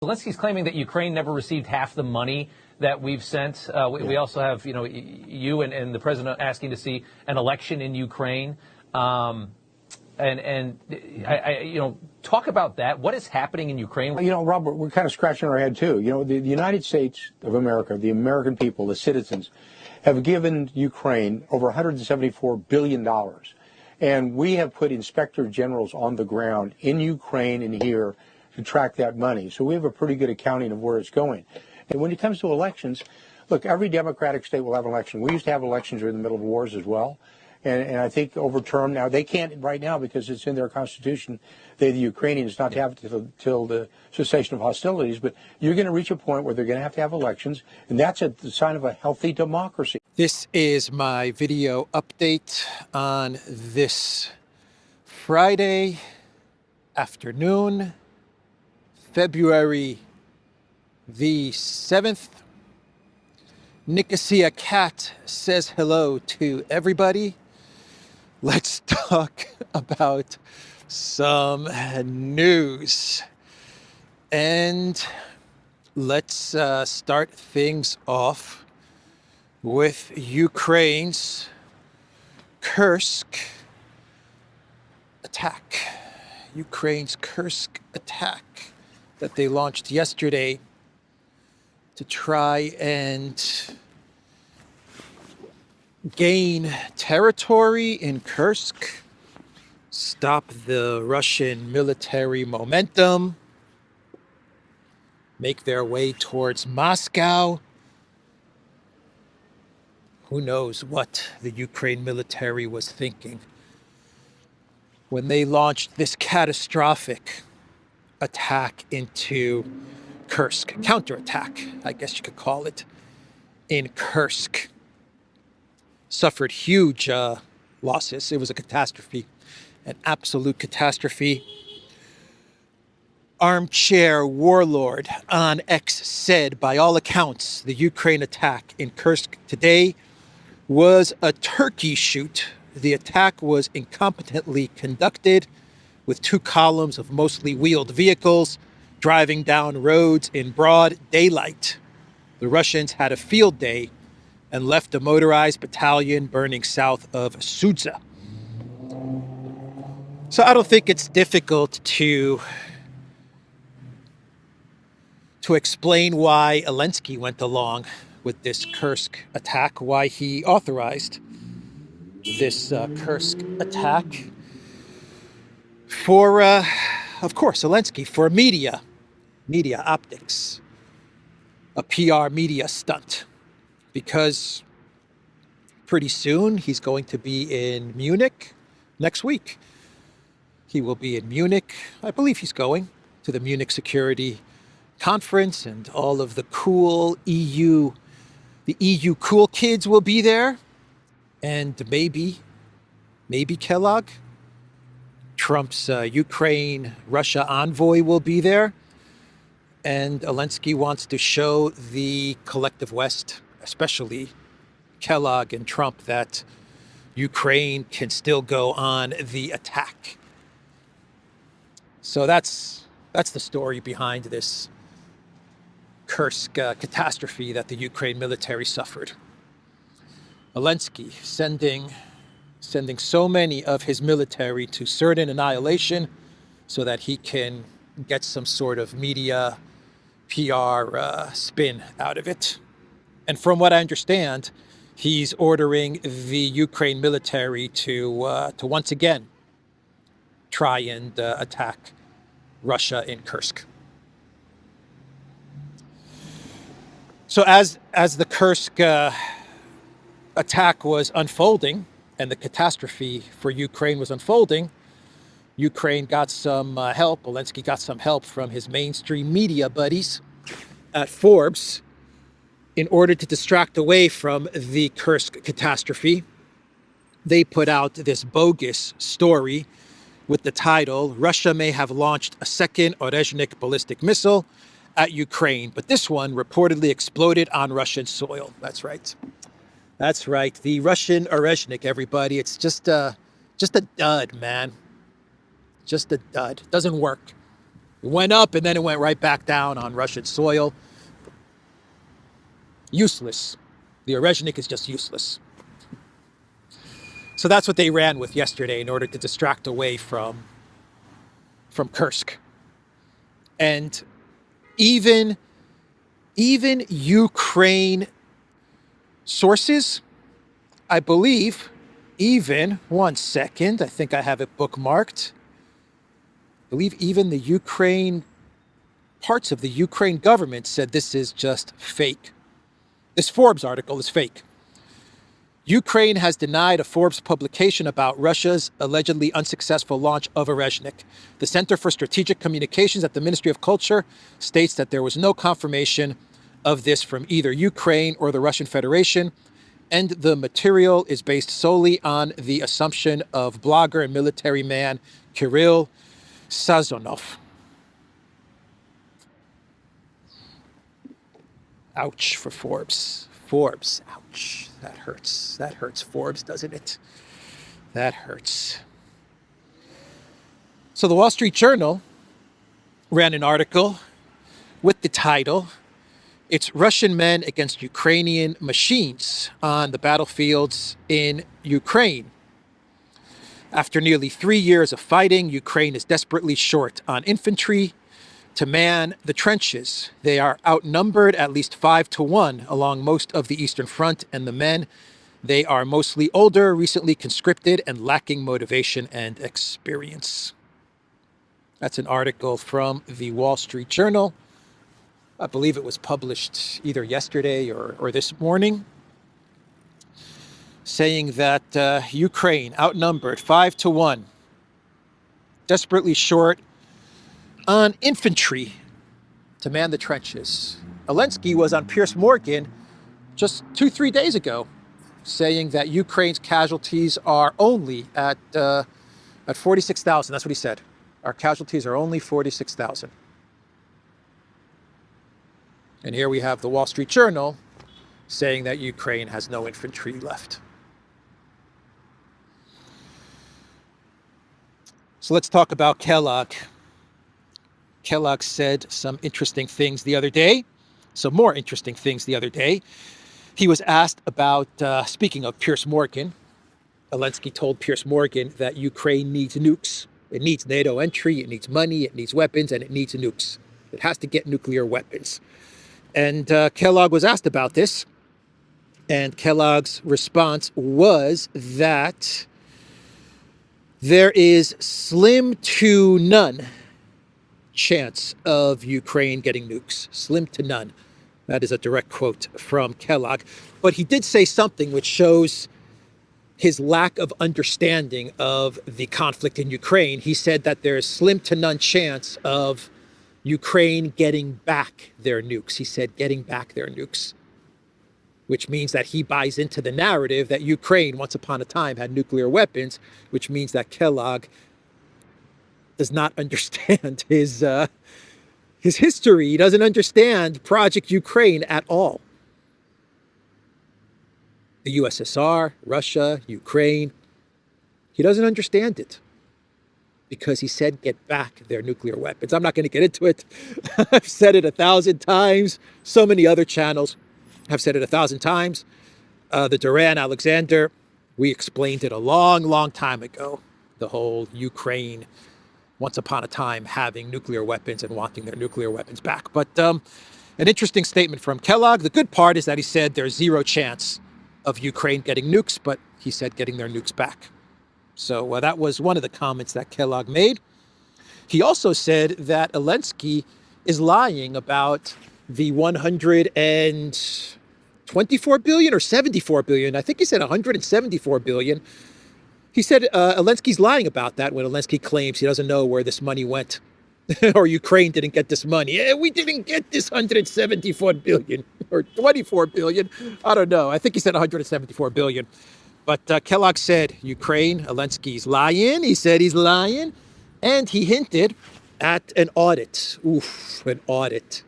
Zelensky's claiming that Ukraine never received half the money that we've sent. We also have, you and the president asking to see an election in Ukraine. Talk about that. What is happening in Ukraine? Robert, we're kind of scratching our head, too. The United States of America, the American people, the citizens, have given Ukraine over $174 billion. And we have put inspector generals on the ground in Ukraine and here to track that money. So we have a pretty good accounting of where it's going. And when it comes to elections, look, every democratic state will have an election. We used to have elections during the middle of wars as well. And I think over term now, they can't right now because it's in their constitution, the Ukrainians, not to have it till the cessation of hostilities. But you're going to reach a point where they're going to have elections, and that's a sign of a healthy democracy. This is my video update on this Friday afternoon, February the 7th. Nicosia Cat says hello to everybody. Let's talk about some news. And let's start things off with Ukraine's Kursk attack. Ukraine's Kursk attack that they launched yesterday to try and gain territory in Kursk, stop the Russian military momentum, make their way towards Moscow. Who knows what the Ukraine military was thinking when they launched this catastrophic attack into Kursk, counterattack, I guess you could call it, in Kursk. Suffered huge losses. It was a catastrophe, an absolute catastrophe. Armchair warlord on X said, by all accounts, the Ukraine attack in Kursk today was a turkey shoot. The attack was incompetently conducted with 2 columns of mostly wheeled vehicles driving down roads in broad daylight. The Russians had a field day and left a motorized battalion burning south of Sudza. So I don't think it's difficult to explain why Elensky went along with this Kursk attack, why he authorized this Kursk attack for, of course, Zelensky, for media optics, a PR media stunt, because pretty soon he's going to be in Munich next week. He will be in Munich. I believe he's going to the Munich Security Conference, and all of the cool EU cool kids will be there. And maybe Kellogg, Trump's Ukraine-Russia envoy, will be there. And Elensky wants to show the collective West, especially Kellogg and Trump, that Ukraine can still go on the attack. So that's the story behind this Kursk catastrophe that the Ukraine military suffered. Elensky sending so many of his military to certain annihilation so that he can get some sort of media PR spin out of it. And from what I understand, he's ordering the Ukraine military to once again try and attack Russia in Kursk. So as the Kursk attack was unfolding and the catastrophe for Ukraine was unfolding, Ukraine got some help. Elensky got some help from his mainstream media buddies at Forbes in order to distract away from the Kursk catastrophe. They put out this bogus story with the title, Russia may have launched a second Orezhnik ballistic missile at Ukraine, but this one reportedly exploded on Russian soil. That's right. That's right. The Russian Orezhnik, everybody. It's just a dud, man. Just a dud. Doesn't work. It went up and then it went right back down on Russian soil. Useless. The Orezhnik is just useless. So that's what they ran with yesterday in order to distract away from Kursk. And even Ukraine sources, I believe, one second, I think I have it bookmarked. I believe even the Ukraine, parts of the Ukraine government said this is just fake. This Forbes article is fake. Ukraine has denied a Forbes publication about Russia's allegedly unsuccessful launch of Orezhnik. The Center for Strategic Communications at the Ministry of Culture states that there was no confirmation of this from either Ukraine or the Russian Federation, and the material is based solely on the assumption of blogger and military man Kirill Sazonov. Ouch for Forbes. Forbes, ouch. That hurts. That hurts, Forbes, doesn't it? That hurts. So the Wall Street Journal ran an article with the title, "It's Russian Men Against Ukrainian Machines on the Battlefields in Ukraine." After nearly 3 years of fighting, Ukraine is desperately short on infantry to man the trenches. They are outnumbered at least 5-1 along most of the Eastern Front, and the men, they are mostly older, recently conscripted, and lacking motivation and experience. That's an article from the Wall Street Journal. I believe it was published either yesterday or this morning, saying that Ukraine outnumbered 5-1, desperately short on infantry to man the trenches. Elensky was on Piers Morgan just 2-3 days ago, saying that Ukraine's casualties are only at 46,000. That's what he said. Our casualties are only 46,000. And here we have the Wall Street Journal saying that Ukraine has no infantry left. So let's talk about Kellogg. Kellogg said some interesting things the other day, some more interesting things the other day. He was asked about, speaking of Piers Morgan, Elensky told Piers Morgan that Ukraine needs nukes. It needs NATO entry, it needs money, it needs weapons, and it needs nukes. It has to get nuclear weapons. And Kellogg was asked about this, and Kellogg's response was that there is slim to none chance of Ukraine getting nukes. Slim to none. That is a direct quote from Kellogg. But he did say something which shows his lack of understanding of the conflict in Ukraine. He said that there is slim to none chance of Ukraine getting back their nukes. He said getting back their nukes, which means that he buys into the narrative that Ukraine, once upon a time, had nuclear weapons, which means that Kellogg does not understand his history. He doesn't understand Project Ukraine at all. The USSR, Russia, Ukraine, he doesn't understand it because he said get back their nuclear weapons. I'm not going to get into it. I've said it 1,000 times. So many other channels have said it 1,000 times. The Duran, Alexander, we explained it a long, long time ago. The whole Ukraine, once upon a time, having nuclear weapons and wanting their nuclear weapons back. But an interesting statement from Kellogg. The good part is that he said there's zero chance of Ukraine getting nukes, but he said getting their nukes back. So that was one of the comments that Kellogg made. He also said that Elensky is lying about the 124 billion or 74 billion. I think he said 174 billion. He said Elensky's lying about that when Elensky claims he doesn't know where this money went or Ukraine didn't get this money. We didn't get this 174 billion or 24 billion. I don't know. I think he said 174 billion. But Kellogg said Ukraine, Elensky's lying. He said he's lying. And he hinted at an audit. Oof, an audit.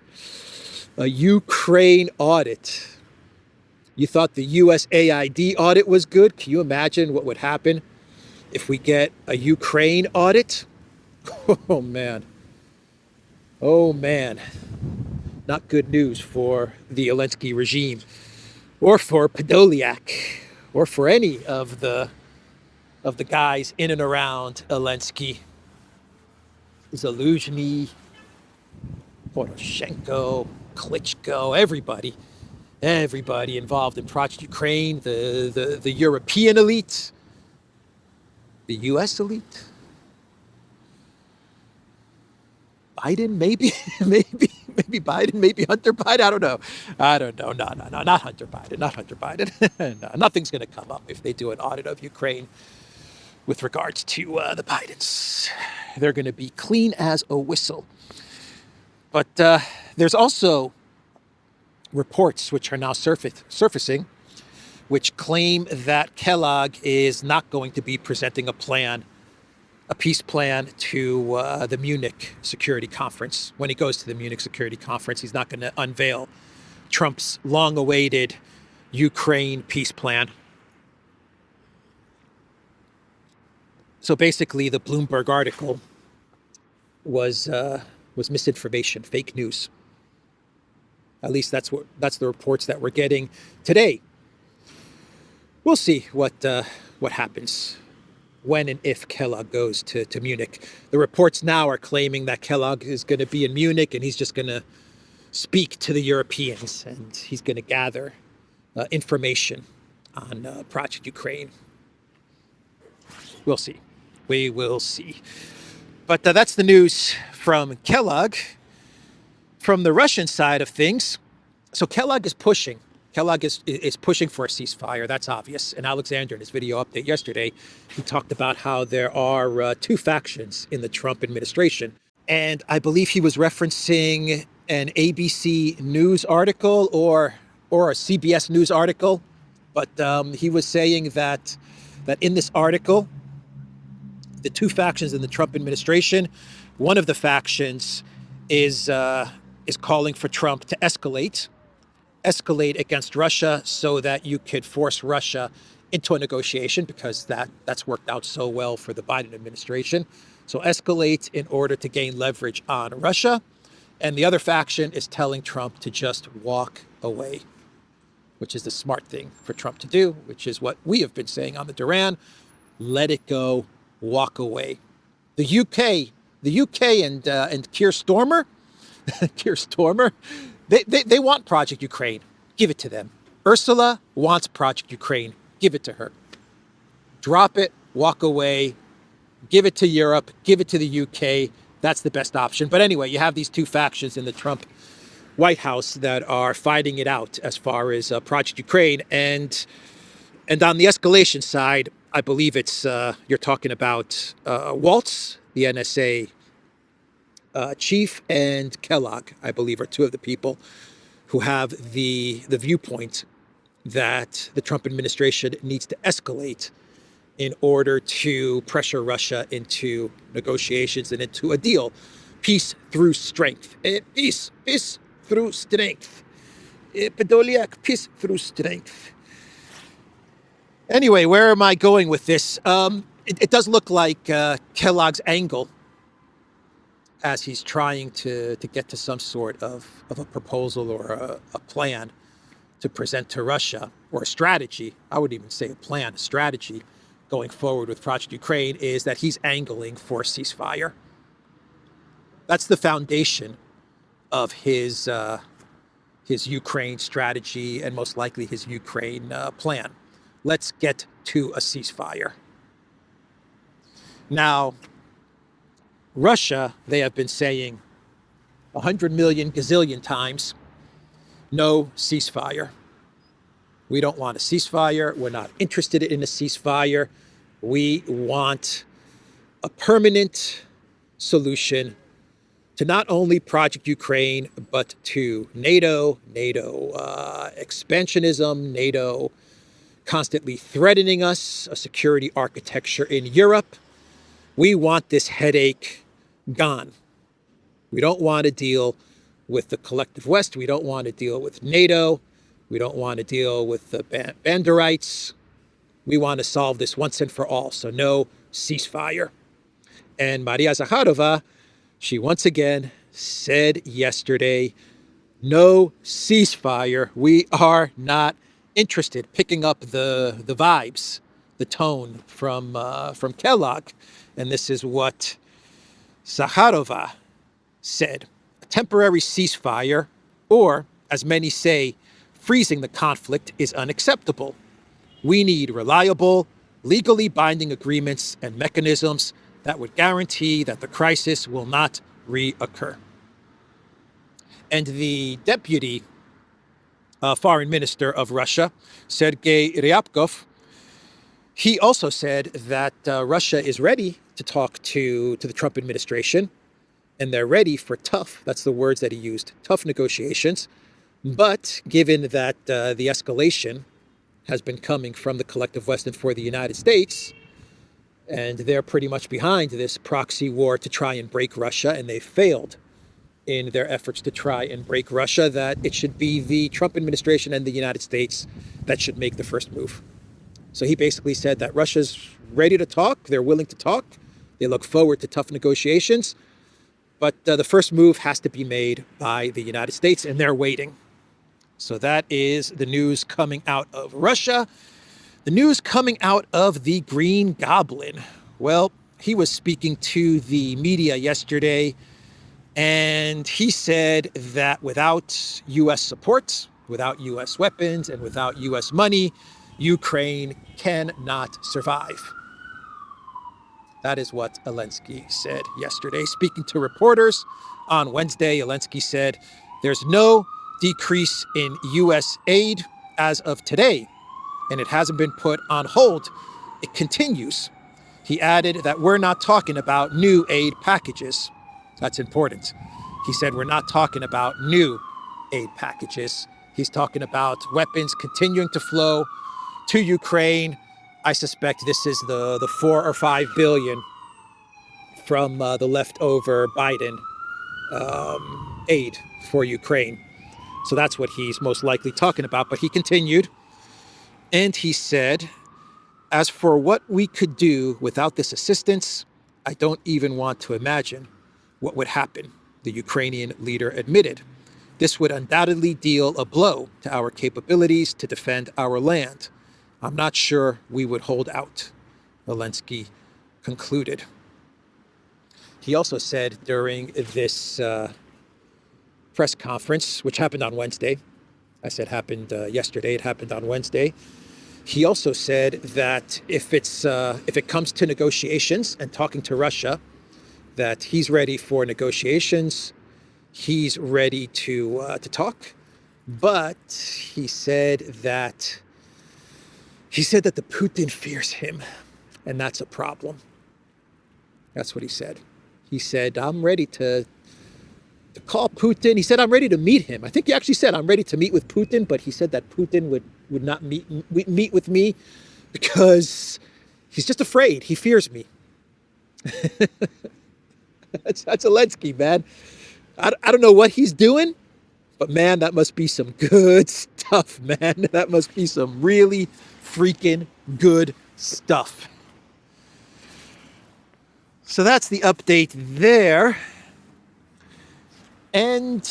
A Ukraine audit. You thought the USAID audit was good? Can you imagine what would happen if we get a Ukraine audit? Oh, man. Oh man, not good news for the Elensky regime, or for Podolyak, or for any of the guys in and around Elensky. Zaluzhny, Poroshenko, Klitschko, everybody involved in Project Ukraine, the European elite, the US elite, Biden, maybe, maybe Biden, maybe Hunter Biden. I don't know. No, not Hunter Biden. No, nothing's going to come up if they do an audit of Ukraine with regards to the Bidens. They're going to be clean as a whistle. But there's also reports which are now surfacing, which claim that Kellogg is not going to be presenting a peace plan to the Munich Security Conference. When he goes to the Munich Security Conference, he's not going to unveil Trump's long-awaited Ukraine peace plan. So basically, the Bloomberg article was misinformation, fake news. At least that's the reports that we're getting today. We'll see what happens when and if Kellogg goes to Munich. The reports now are claiming that Kellogg is going to be in Munich and he's just going to speak to the Europeans and he's going to gather information on Project Ukraine. We'll see. We will see. But that's the news from Kellogg. From the Russian side of things, so Kellogg is pushing for a ceasefire. That's obvious. And Alexander, in his video update yesterday, he talked about how there are two factions in the Trump administration. And I believe he was referencing an ABC News article or a CBS News article. But he was saying that in this article, the two factions in the Trump administration, one of the factions is calling for Trump to escalate against Russia so that you could force Russia into a negotiation, because that's worked out so well for the Biden administration. So escalate in order to gain leverage on Russia. And the other faction is telling Trump to just walk away, which is the smart thing for Trump to do, which is what we have been saying on the Duran. Let it go, walk away. The UK and Keir Starmer, they want Project Ukraine. Give it to them. Ursula wants Project Ukraine. Give it to her. Drop it, walk away, give it to Europe, give it to the UK. That's the best option. But anyway, you have these two factions in the Trump White House that are fighting it out as far as Project Ukraine. And on the escalation side, I believe it's you're talking about Waltz, the NSA chief, and Kellogg, I believe, are two of the people who have the viewpoint that the Trump administration needs to escalate in order to pressure Russia into negotiations and into a deal. Peace through strength. Peace through strength. Podolyak, peace through strength. Anyway, where am I going with this? It does look like Kellogg's angle, as he's trying to get to some sort of a proposal or a plan to present to Russia, or a strategy. I wouldn't even say a plan, a strategy going forward with Project Ukraine, is that he's angling for a ceasefire. That's the foundation of his Ukraine strategy, and most likely his Ukraine plan. Let's get to a ceasefire. Now, Russia, they have been saying 100 million gazillion times, no ceasefire. We don't want a ceasefire. We're not interested in a ceasefire. We want a permanent solution to not only Project Ukraine, but to NATO expansionism, NATO constantly threatening us, a security architecture in Europe. We want this headache gone. We don't want to deal with the collective West. We don't want to deal with NATO. We don't want to deal with the Banderites. We want to solve this once and for all. So no ceasefire. And Maria Zakharova, she once again said yesterday, no ceasefire. We are not interested. Picking up the vibes, the tone from Kellogg, and this is what Zakharova said: a temporary ceasefire, or as many say, freezing the conflict, is unacceptable. We need reliable, legally binding agreements and mechanisms that would guarantee that the crisis will not reoccur. And the deputy foreign minister of Russia, Sergei Ryabkov, he also said that Russia is ready to talk to the Trump administration, and they're ready for tough, that's the words that he used, tough negotiations. But given that the escalation has been coming from the collective West and for the United States, and they're pretty much behind this proxy war to try and break Russia, and they failed in their efforts to try and break Russia, that it should be the Trump administration and the United States that should make the first move. So he basically said that Russia's ready to talk, they're willing to talk, they look forward to tough negotiations, but the first move has to be made by the United States, and they're waiting. So that is the news coming out of Russia. The news coming out of the Green Goblin. Well, he was speaking to the media yesterday, and he said that without U.S. support, without U.S. weapons, and without U.S. money, Ukraine cannot survive. That is what Elensky said yesterday. Speaking to reporters on Wednesday, Elensky said there's no decrease in U.S. aid as of today, and it hasn't been put on hold. It continues. He added that we're not talking about new aid packages. That's important. He said we're not talking about new aid packages. He's talking about weapons continuing to flow to Ukraine. I suspect this is the 4 or 5 billion from the leftover Biden aid for Ukraine. So that's what he's most likely talking about. But he continued, and he said, as for what we could do without this assistance, I don't even want to imagine what would happen, the Ukrainian leader admitted. This would undoubtedly deal a blow to our capabilities to defend our land. I'm not sure we would hold out, Zelensky concluded. He also said during this press conference, which happened on Wednesday, I said happened yesterday, it happened on Wednesday. He also said that if it comes to negotiations and talking to Russia, that he's ready for negotiations, he's ready to talk, but he said that the Putin fears him, and that's a problem. That's what he said. He said, I'm ready to call Putin. He said, I'm ready to meet him. I think he actually said, I'm ready to meet with Putin, but he said that Putin would not meet with me because he's just afraid. He fears me. That's Zelensky, man. I don't know what he's doing, but man, that must be some good stuff, man. That must be some really freaking good stuff. So that's the update there. And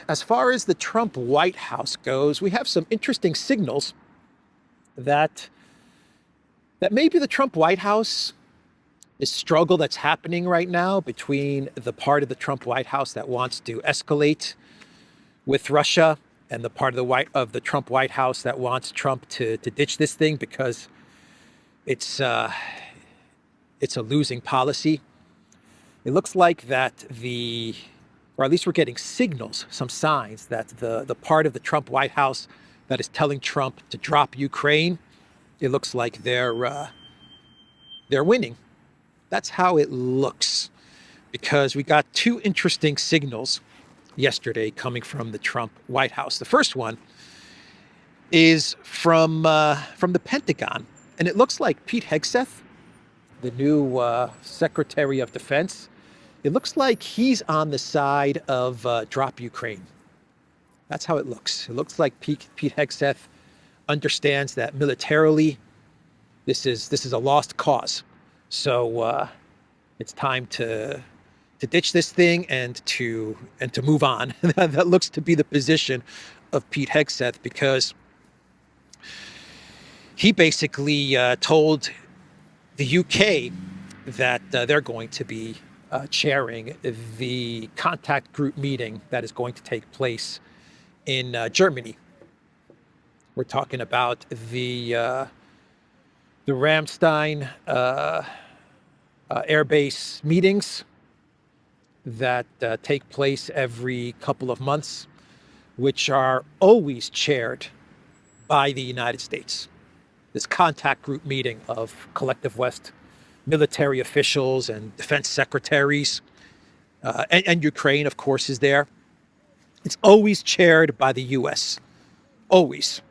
as far as the Trump White House goes, we have some interesting signals that maybe the Trump White House, this struggle that's happening right now between the part of the Trump White House that wants to escalate with Russia and the part of the Trump White House that wants Trump to ditch this thing because it's a losing policy. It looks like that or at least we're getting signals, some signs that the part of the Trump White House that is telling Trump to drop Ukraine, it looks like they're winning. That's how it looks, because we got two interesting signals yesterday coming from the Trump White House. The first one is from the Pentagon, and it looks like Pete Hegseth, the new Secretary of Defense, it looks like he's on the side of drop Ukraine. That's how it looks. It looks like Pete Hegseth understands that militarily this is a lost cause. So it's time to ditch this thing and to move on. That looks to be the position of Pete Hegseth, because he basically told the UK that they're going to be chairing the contact group meeting that is going to take place in Germany. We're talking about the Ramstein airbase meetings that take place every couple of months, which are always chaired by the United States. This contact group meeting of Collective West military officials and defense secretaries, and Ukraine, of course, is there. It's always chaired by the U.S., always.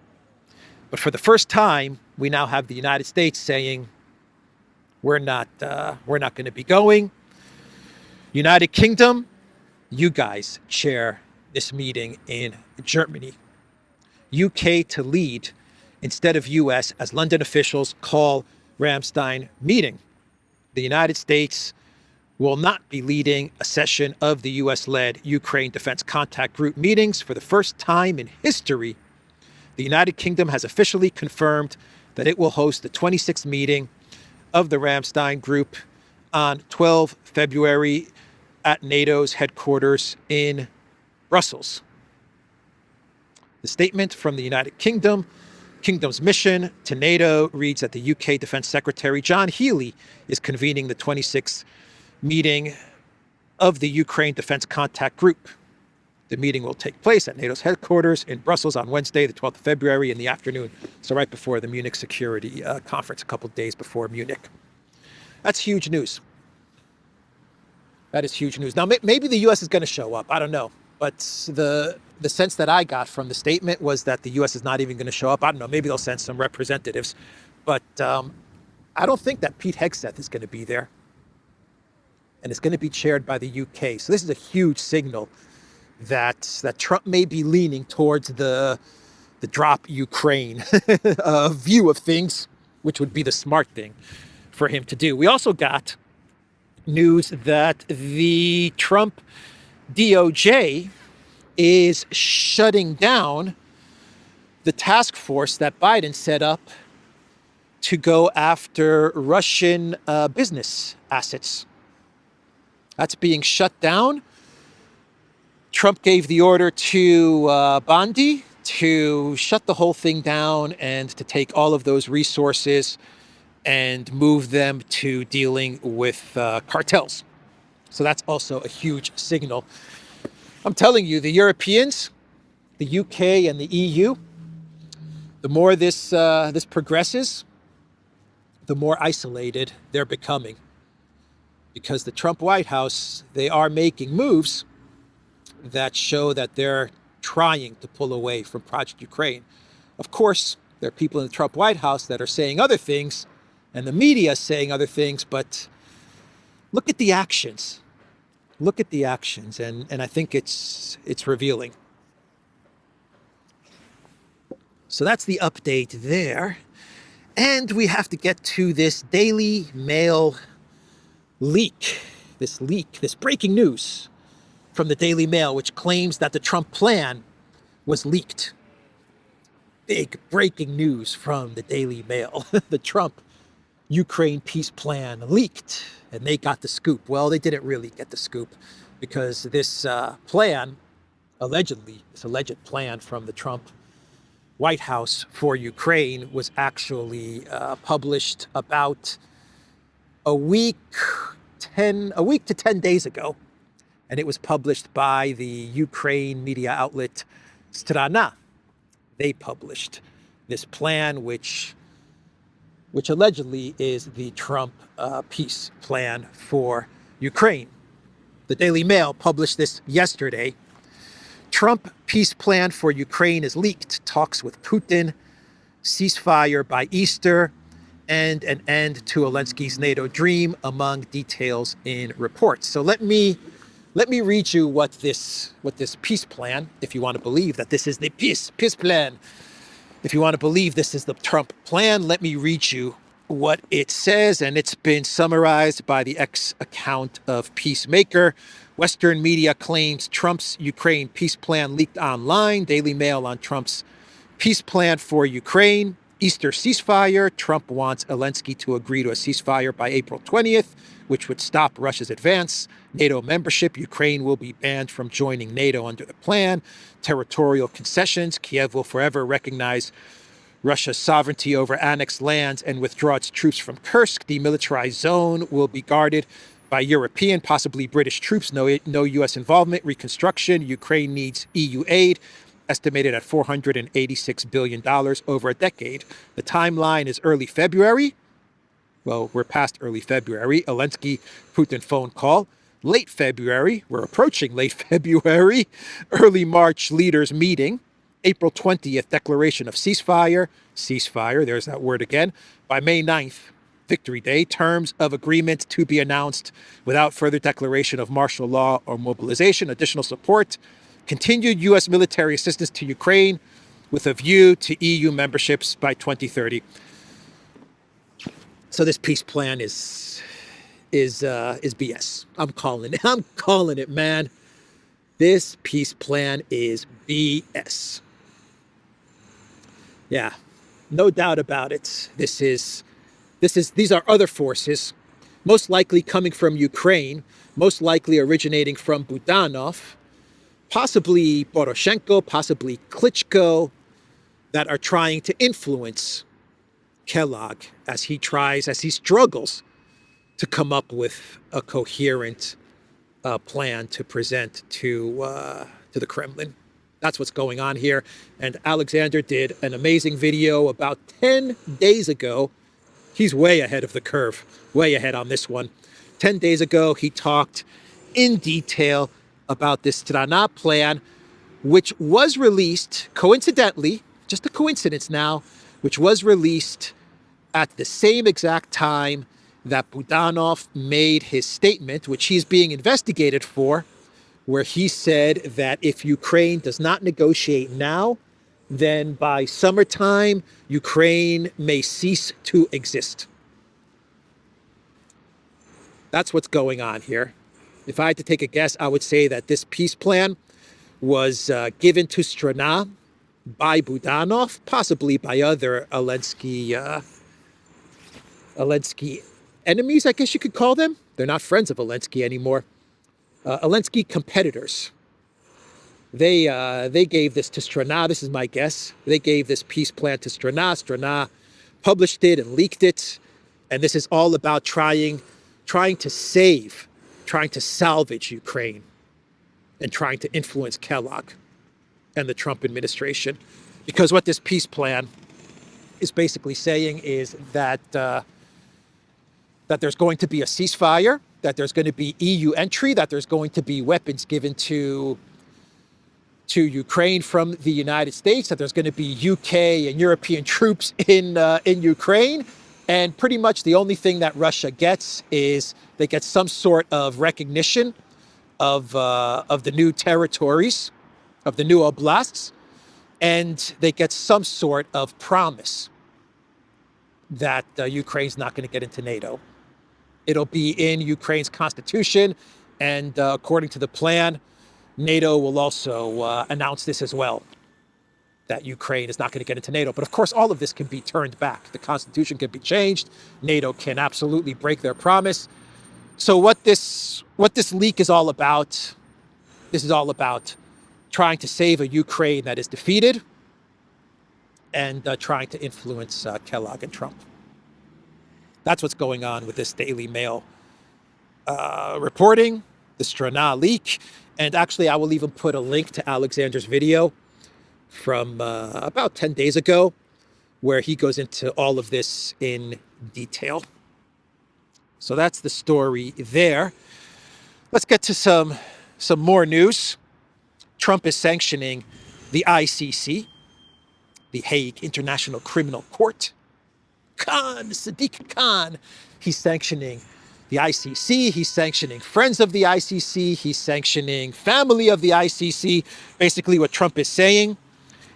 But for the first time, we now have the United States saying, we're not going to be going. United Kingdom, you guys chair this meeting in Germany. UK to lead instead of US, as London officials call Ramstein meeting. The United States will not be leading a session of the US-led Ukraine Defense Contact Group meetings. For the first time in history, the United Kingdom has officially confirmed that it will host the 26th meeting of the Ramstein Group on 12 February at NATO's headquarters in Brussels. The statement from the United Kingdom's mission to NATO reads that the UK Defense Secretary John Healey is convening the 26th meeting of the Ukraine Defense Contact Group. The meeting will take place at NATO's headquarters in Brussels on Wednesday, the 12th of February in the afternoon. So right before the Munich Security Conference, a couple of days before Munich. That's huge news. That is huge news. Now, maybe the U.S. is going to show up. I don't know. But the sense that I got from the statement was that the U.S. is not even going to show up. I don't know. Maybe they'll send some representatives. But I don't think that Pete Hegseth is going to be there. And it's going to be chaired by the UK. So this is a huge signal that Trump may be leaning towards the drop Ukraine view of things, which would be the smart thing for him to do. We also got news that the Trump DOJ is shutting down the task force that Biden set up to go after Russian business assets. That's being shut down. Trump gave the order to Bondi to shut the whole thing down and to take all of those resources and move them to dealing with cartels. So that's also a huge signal. I'm telling you, the Europeans, the UK and the EU, the more this progresses, the more isolated they're becoming. Because the Trump White House, they are making moves that show that they're trying to pull away from Project Ukraine. Of course, there are people in the Trump White House that are saying other things, and the media is saying other things, but look at the actions. Look at the actions, and I think it's revealing. So that's the update there. And we have to get to this Daily Mail leak, this breaking news from the Daily Mail, which claims that the Trump plan was leaked. Big breaking news from the Daily Mail. The Trump Ukraine peace plan leaked, and they got the scoop. Well, they didn't really get the scoop, because this plan, this alleged plan from the Trump White House for Ukraine was actually published about a week to 10 days ago. And it was published by the Ukraine media outlet Strana. They published this plan, which allegedly is the Trump peace plan for Ukraine. The Daily Mail published this yesterday. Trump peace plan for Ukraine is leaked. Talks with Putin, ceasefire by Easter, and an end to Elensky's NATO dream, among details in reports. So let me read you what this peace plan, if you want to believe that this is the peace plan. If you want to believe this is the Trump plan, let me read you what it says, and it's been summarized by the X account of Peacemaker. Western media claims Trump's Ukraine peace plan leaked online. Daily Mail on Trump's peace plan for Ukraine. Easter ceasefire. Trump wants Elensky to agree to a ceasefire by April 20th, which would stop Russia's advance. NATO membership. Ukraine will be banned from joining NATO under the plan. Territorial concessions. Kiev will forever recognize Russia's sovereignty over annexed lands and withdraw its troops from Kursk. Demilitarized zone will be guarded by European, possibly British troops. No U.S. involvement. Reconstruction. Ukraine needs EU aid, estimated at $486 billion over a decade. The timeline is early February. Well, we're past early February. Elensky, Putin phone call. Late February. We're approaching late February. Early March leaders meeting. April 20th, declaration of ceasefire. Ceasefire, there's that word again. By May 9th, Victory Day, terms of agreement to be announced without further declaration of martial law or mobilization. Additional support. Continued U.S. military assistance to Ukraine with a view to EU memberships by 2030. So this peace plan is BS. I'm calling it, man. This peace plan is BS. Yeah, no doubt about it. These are other forces, most likely coming from Ukraine, most likely originating from Budanov, possibly Poroshenko, possibly Klitschko, that are trying to influence Kellogg as he struggles to come up with a coherent plan to present to the Kremlin. That's what's going on here. And Alexander did an amazing video about 10 days ago. He's way ahead of the curve, way ahead on this one. 10 days ago, he talked in detail about this Strana plan, which was released coincidentally, just a coincidence now, which was released at the same exact time that Budanov made his statement, which he's being investigated for, where he said that if Ukraine does not negotiate now, then by summertime, Ukraine may cease to exist. That's what's going on here. If I had to take a guess, I would say that this peace plan was given to Strana by Budanov, possibly by other Elensky enemies, I guess you could call them. They're not friends of Elensky anymore. Elensky competitors. They gave this to Strana. This is my guess. They gave this peace plan to Strana. Strana published it and leaked it. And this is all about trying to salvage Ukraine and trying to influence Kellogg and the Trump administration. Because what this peace plan is basically saying is that there's going to be a ceasefire, that there's going to be EU entry, that there's going to be weapons given to Ukraine from the United States, that there's going to be UK and European troops in Ukraine. And pretty much the only thing that Russia gets is they get some sort of recognition of the new territories, of the new oblasts, and they get some sort of promise that Ukraine's not going to get into NATO. It'll be in Ukraine's constitution, and according to the plan, NATO will also announce this as well, that Ukraine is not going to get into NATO. But of course, all of this can be turned back. The constitution can be changed. NATO can absolutely break their promise. So what this leak is all about, this is all about trying to save a Ukraine that is defeated and trying to influence Kellogg and Trump. That's what's going on with this Daily Mail reporting, the Strana leak. And actually, I will even put a link to Alexander's video from about 10 days ago, where he goes into all of this in detail. So that's the story there. Let's get to some more news. Trump is sanctioning the ICC, the Hague International Criminal Court. Sadiq Khan, he's sanctioning the ICC, he's sanctioning friends of the ICC, he's sanctioning family of the ICC. Basically what Trump is saying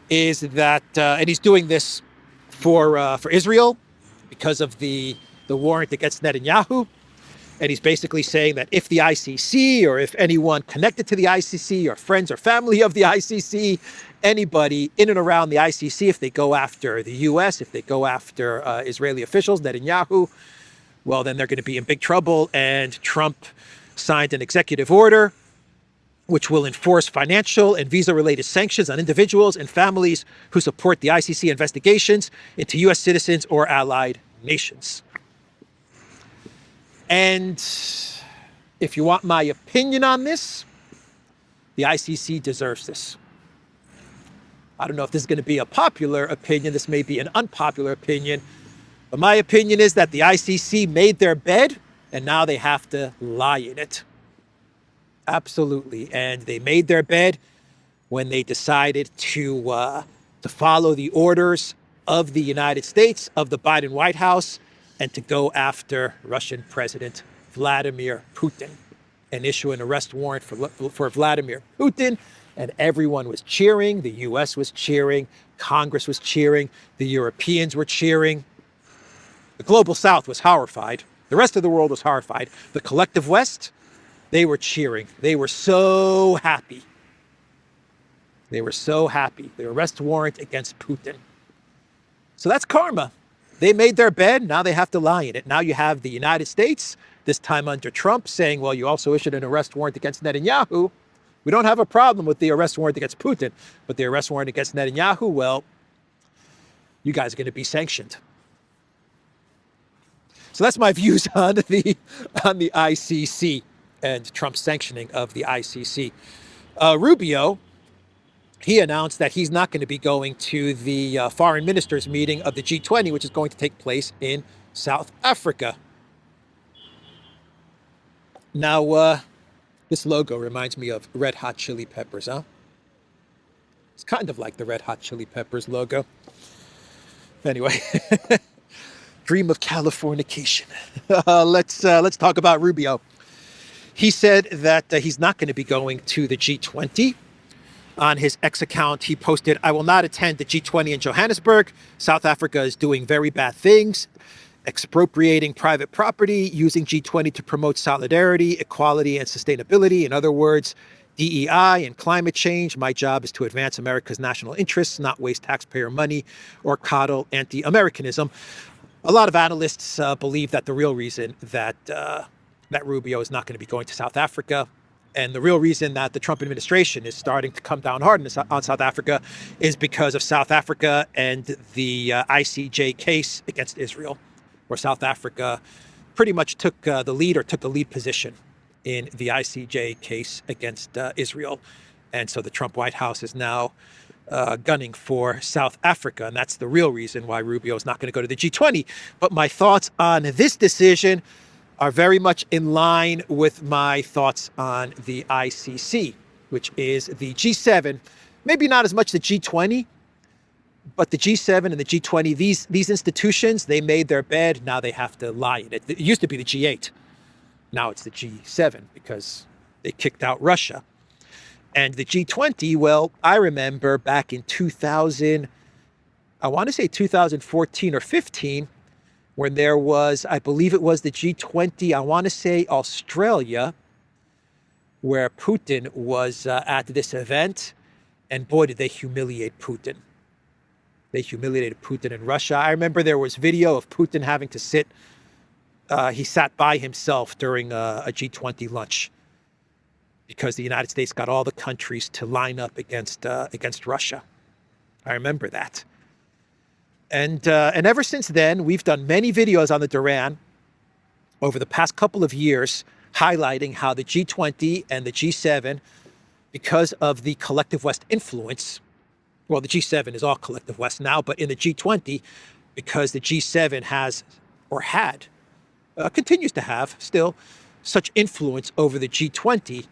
is that, and he's doing this for Israel, because of the warrant against Netanyahu. And he's basically saying that if the ICC, or if anyone connected to the ICC, or friends or family of the ICC, anybody in and around the ICC, if they go after the US, if they go after Israeli officials, Netanyahu, well, then they're going to be in big trouble. And Trump signed an executive order which will enforce financial and visa-related sanctions on individuals and families who support the ICC investigations into US citizens or allied nations. And if you want my opinion on this, the ICC deserves this. I don't know if this is going to be a popular opinion. This may be an unpopular opinion. But my opinion is that the ICC made their bed, and now they have to lie in it. Absolutely. And they made their bed when they decided to follow the orders of the United States, of the Biden White House, and to go after Russian President Vladimir Putin and issue an arrest warrant for Vladimir Putin. And everyone was cheering. The US was cheering. Congress was cheering. The Europeans were cheering. The global South was horrified. The rest of the world was horrified. The collective West, they were cheering. They were so happy. They were so happy. The arrest warrant against Putin. So that's karma. They made their bed. Now they have to lie in it. Now you have the United States, this time under Trump, saying, well, you also issued an arrest warrant against Netanyahu. We don't have a problem with the arrest warrant against Putin, but the arrest warrant against Netanyahu, well, you guys are going to be sanctioned. So that's my views on the ICC and Trump's sanctioning of the ICC. Rubio, he announced that he's not going to be going to the foreign ministers meeting of the G20, which is going to take place in South Africa. Now, this logo reminds me of Red Hot Chili Peppers, huh? It's kind of like the Red Hot Chili Peppers logo. Anyway, dream of Californication. Let's talk about Rubio. He said that he's not going to be going to the G20. On his X account, he posted, I will not attend the G20 in Johannesburg. South Africa is doing very bad things, expropriating private property, using G20 to promote solidarity, equality, and sustainability. In other words, DEI and climate change. My job is to advance America's national interests, not waste taxpayer money or coddle anti-Americanism. A lot of analysts believe that the real reason that Rubio is not going to be going to South Africa, and the real reason that the Trump administration is starting to come down hard on South Africa, is because of South Africa and the ICJ case against Israel, where South Africa pretty much took the lead position in the ICJ case against Israel. And so the Trump White House is now gunning for South Africa. And that's the real reason why Rubio is not going to go to the G20. But my thoughts on this decision are very much in line with my thoughts on the ICC, which is the G7, maybe not as much the G20, but the G7 and the G20, these institutions, they made their bed, now they have to lie in it. It used to be the G8. Now it's the G7 because they kicked out Russia. And the G20, well, I remember back in 2000, I want to say 2014 or 15, when there was, I believe it was the G20, I want to say Australia, where Putin was at this event. And boy, did they humiliate Putin. They humiliated Putin in Russia. I remember there was video of Putin having to sit. He sat by himself during a G20 lunch because the United States got all the countries to line up against Russia. I remember that. And ever since then, we've done many videos on the Duran over the past couple of years, highlighting how the G20 and the G7, because of the collective West influence, well, the G7 is all collective West now, but in the G20, because the G7 has, or had, continues to have still, such influence over the G20,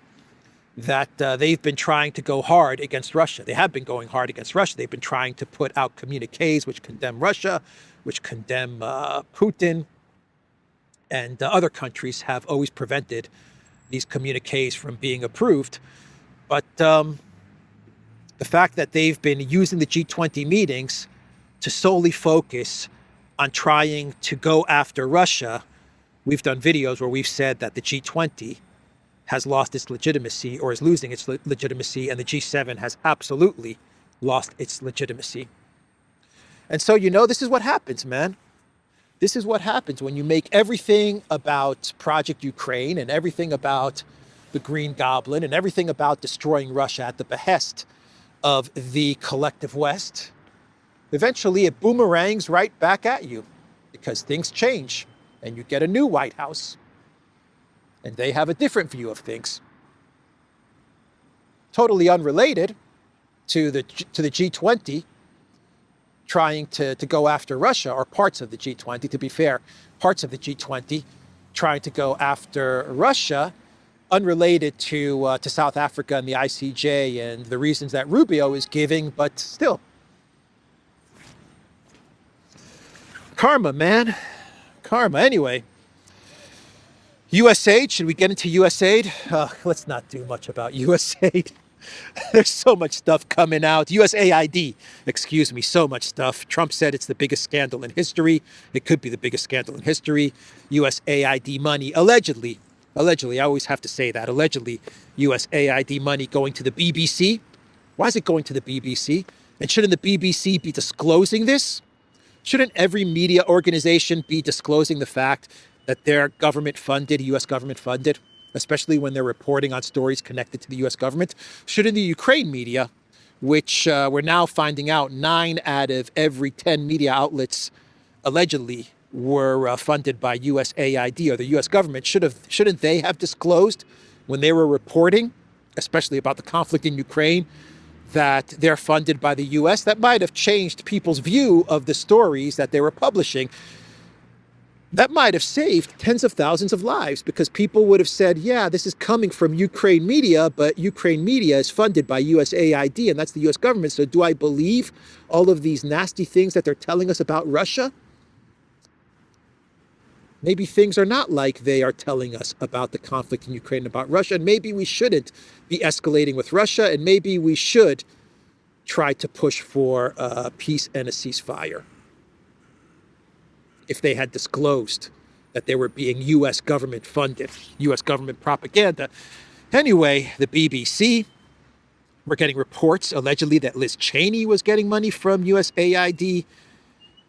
that they've been trying to go hard against Russia. They have been going hard against Russia. They've been trying to put out communiques which condemn Russia, which condemn Putin, and other countries have always prevented these communiques from being approved. But the fact that they've been using the G20 meetings to solely focus on trying to go after Russia, we've done videos where we've said that the G20 has lost its legitimacy or is losing its legitimacy, and the G7 has absolutely lost its legitimacy. And so, this is what happens, man. This is what happens when you make everything about Project Ukraine and everything about the Green Goblin and everything about destroying Russia at the behest of the collective West. Eventually, it boomerangs right back at you because things change and you get a new White House and they have a different view of things. Totally unrelated to the G20 trying to go after Russia, or parts of the G20, to be fair, parts of the G20 trying to go after Russia, unrelated to South Africa and the ICJ and the reasons that Rubio is giving, but still. Karma, man. Karma. Anyway, USAID, should we get into USAID? Let's not do much about USAID. There's so much stuff coming out. USAID, excuse me, so much stuff. Trump said it's the biggest scandal in history. It could be the biggest scandal in history. USAID money, allegedly, I always have to say that, allegedly, USAID money going to the BBC. Why is it going to the BBC? And shouldn't the BBC be disclosing this? Shouldn't every media organization be disclosing the fact that they're government funded, US government funded, especially when they're reporting on stories connected to the US government? Shouldn't the Ukraine media, which we're now finding out 9 out of every 10 media outlets allegedly were funded by USAID or the US government, shouldn't they have disclosed when they were reporting, especially about the conflict in Ukraine, that they're funded by the US? That might have changed people's view of the stories that they were publishing. That might have saved tens of thousands of lives, because people would have said, yeah, this is coming from Ukraine media, but Ukraine media is funded by USAID, and that's the US government. So do I believe all of these nasty things that they're telling us about Russia? Maybe things are not like they are telling us about the conflict in Ukraine, about Russia, and maybe we shouldn't be escalating with Russia, and maybe we should try to push for peace and a ceasefire. If they had disclosed that they were being U.S. government funded, U.S. government propaganda. Anyway, the BBC, we're getting reports allegedly that Liz Cheney was getting money from USAID,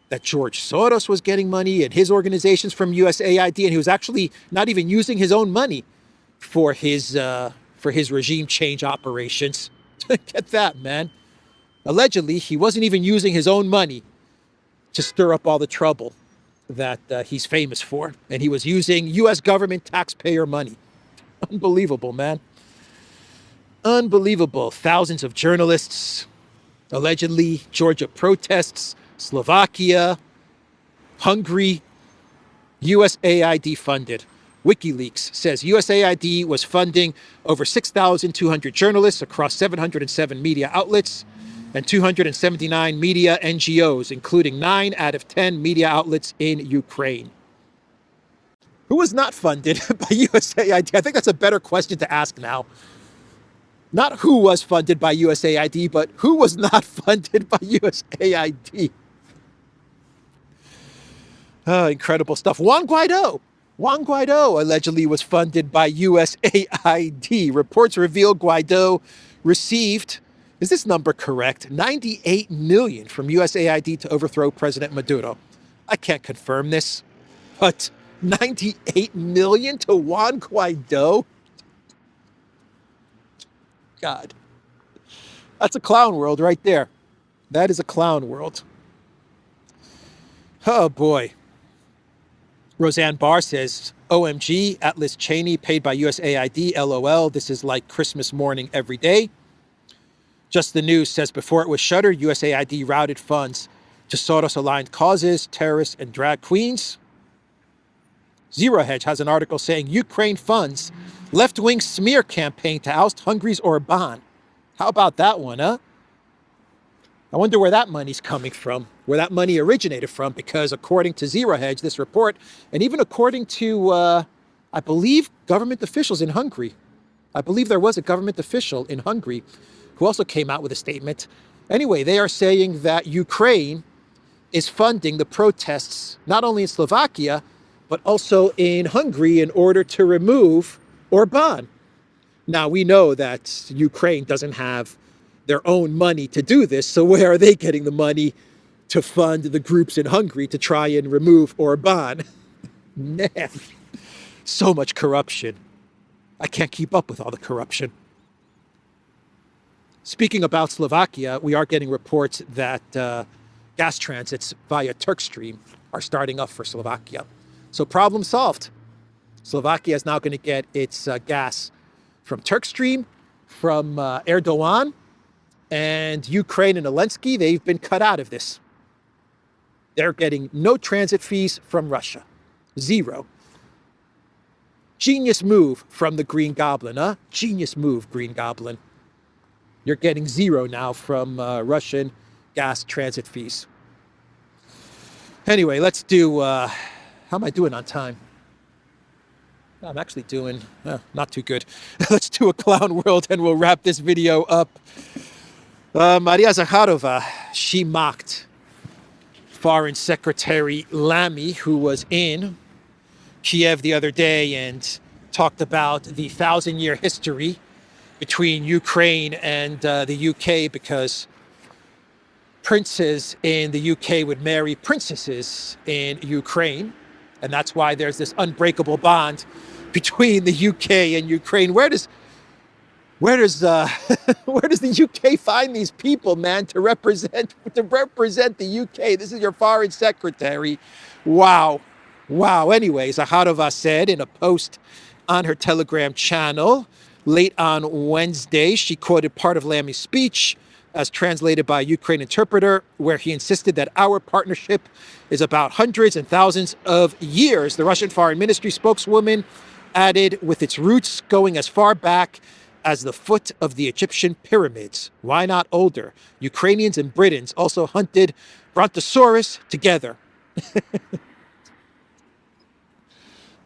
that George Soros was getting money and his organizations from USAID, and he was actually not even using his own money for his regime change operations. Get that, man. Allegedly, he wasn't even using his own money to stir up all the trouble that he's famous for. And he was using U.S. government taxpayer money. Unbelievable, man. Unbelievable. Thousands of journalists, allegedly, Georgia protests, Slovakia, Hungary, USAID funded. WikiLeaks says USAID was funding over 6,200 journalists across 707 media outlets and 279 media NGOs, including 9 out of 10 media outlets in Ukraine. Who was not funded by USAID? I think that's a better question to ask now. Not who was funded by USAID, but who was not funded by USAID. Oh, incredible stuff. Juan Guaido allegedly was funded by USAID. Reports reveal Guaido received, is this number correct, $98 million from USAID to overthrow President Maduro. I can't confirm this, but $98 million to Juan Guaido? God. That's a clown world right there. That is a clown world. Oh, boy. Roseanne Barr says, OMG, at Liz Cheney, paid by USAID, LOL. This is like Christmas morning every day. Just the News says, before it was shuttered, USAID routed funds to Soros-aligned causes, terrorists, and drag queens. Zero Hedge has an article saying Ukraine funds left-wing smear campaign to oust Hungary's Orban. How about that one, huh? I wonder where that money's coming from, where that money originated from, because according to Zero Hedge, this report, and even according to, I believe, government officials in Hungary, I believe there was a government official in Hungary who also came out with a statement. Anyway, they are saying that Ukraine is funding the protests, not only in Slovakia, but also in Hungary in order to remove Orban. Now, we know that Ukraine doesn't have their own money to do this, so where are they getting the money to fund the groups in Hungary to try and remove Orban? Man, so much corruption. I can't keep up with all the corruption. Speaking about Slovakia, we are getting reports that gas transits via Turkstream are starting up for Slovakia. So problem solved. Slovakia is now going to get its gas from Turkstream, from Erdogan, and Ukraine and Elensky. They've been cut out of this. They're getting no transit fees from Russia. Zero. Genius move from the Green Goblin, huh? Genius move, Green Goblin. You're getting zero now from Russian gas transit fees. Anyway, let's do, how am I doing on time? I'm actually doing not too good. Let's do a clown world and we'll wrap this video up. Maria Zakharova, she mocked Foreign Secretary Lamy, who was in Kiev the other day and talked about the 1,000-year history between Ukraine and the UK, because princes in the UK would marry princesses in Ukraine. And that's why there's this unbreakable bond between the UK and Ukraine. Where does the UK find these people, man, to represent the UK? This is your foreign secretary. Wow. Anyway, Zakharova said in a post on her Telegram channel late on Wednesday, she quoted part of Lamy's speech as translated by a Ukraine interpreter, where he insisted that our partnership is about hundreds and thousands of years. The Russian Foreign Ministry spokeswoman added, with its roots going as far back as the foot of the Egyptian pyramids. Why not older? Ukrainians and Britons also hunted Brontosaurus together.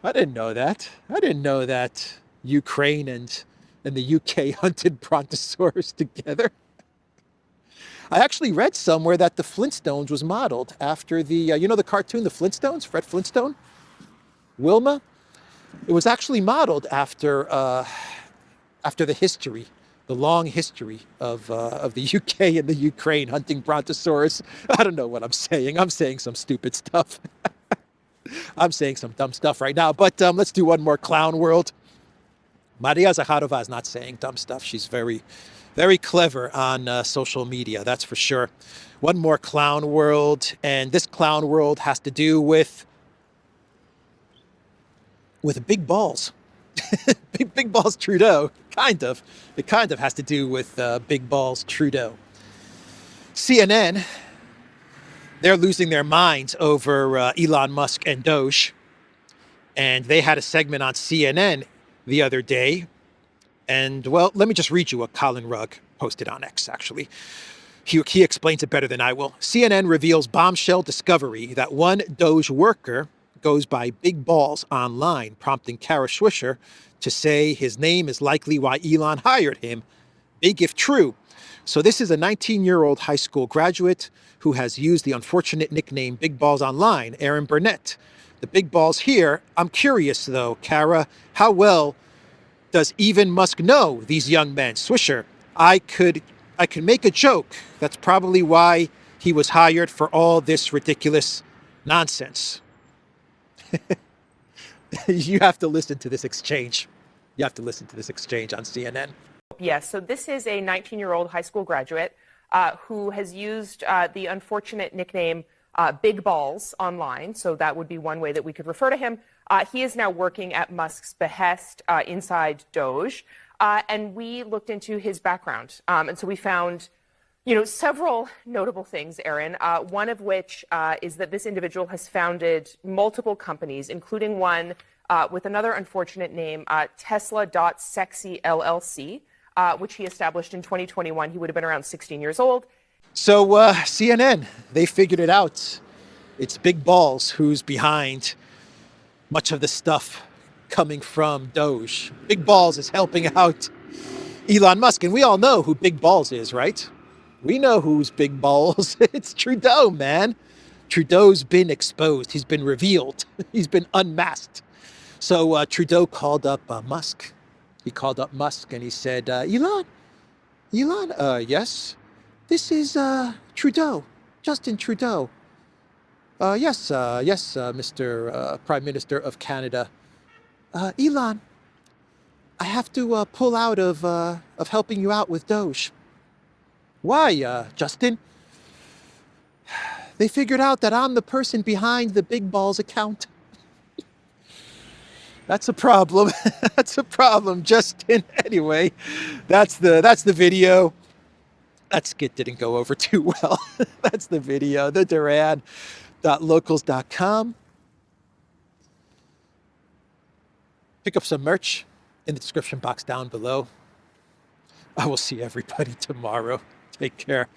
I didn't know that Ukraine and the UK hunted Brontosaurus together. I actually read somewhere that the Flintstones was modeled after the, the cartoon, the Flintstones, Fred Flintstone, Wilma. It was actually modeled after the history, the long history of the UK and the Ukraine hunting Brontosaurus. I don't know what I'm saying. I'm saying some stupid stuff. I'm saying some dumb stuff right now. But let's do one more clown world. Maria Zakharova is not saying dumb stuff. She's very, very clever on social media, that's for sure. One more clown world, and this clown world has to do with big balls. big balls Trudeau, kind of. It kind of has to do with big balls Trudeau. CNN, they're losing their minds over Elon Musk and Doge. And they had a segment on CNN the other day. And, well, let me just read you what Colin Rugg posted on X, actually. He explains it better than I will. CNN reveals bombshell discovery that one Doge worker goes by Big Balls online, prompting Kara Swisher to say his name is likely why Elon hired him. Big if true. So this is a 19-year-old high school graduate who has used the unfortunate nickname Big Balls online, Aaron Burnett. The big balls here. I'm curious, though, Kara, how well does even Musk know these young men? Swisher, I could make a joke. That's probably why he was hired for all this ridiculous nonsense. You have to listen to this exchange. You have to listen to this exchange on CNN. Yes, so this is a 19-year-old high school graduate who has used the unfortunate nickname Big Balls online. So that would be one way that we could refer to him. He is now working at Musk's behest inside Doge. And we looked into his background. And so we found, several notable things, Aaron, one of which is that this individual has founded multiple companies, including one with another unfortunate name, Tesla.Sexy LLC, which he established in 2021. He would have been around 16 years old. So CNN, they figured it out. It's Big Balls who's behind much of the stuff coming from Doge. Big Balls is helping out Elon Musk. And we all know who Big Balls is, right? We know who's Big Balls. It's Trudeau, man. Trudeau's been exposed. He's been revealed. He's been unmasked. So Trudeau called up Musk. He called up Musk and he said, Elon, yes, this is Trudeau, Justin Trudeau. Yes, Mr. Prime Minister of Canada. Elon, I have to pull out of helping you out with Doge. Why, Justin? They figured out that I'm the person behind the Big Balls account. That's a problem. That's a problem, Justin. Anyway, that's the video. That skit didn't go over too well. That's the video. The Duran.locals.com. Pick up some merch in the description box down below. I will see everybody tomorrow. Take care.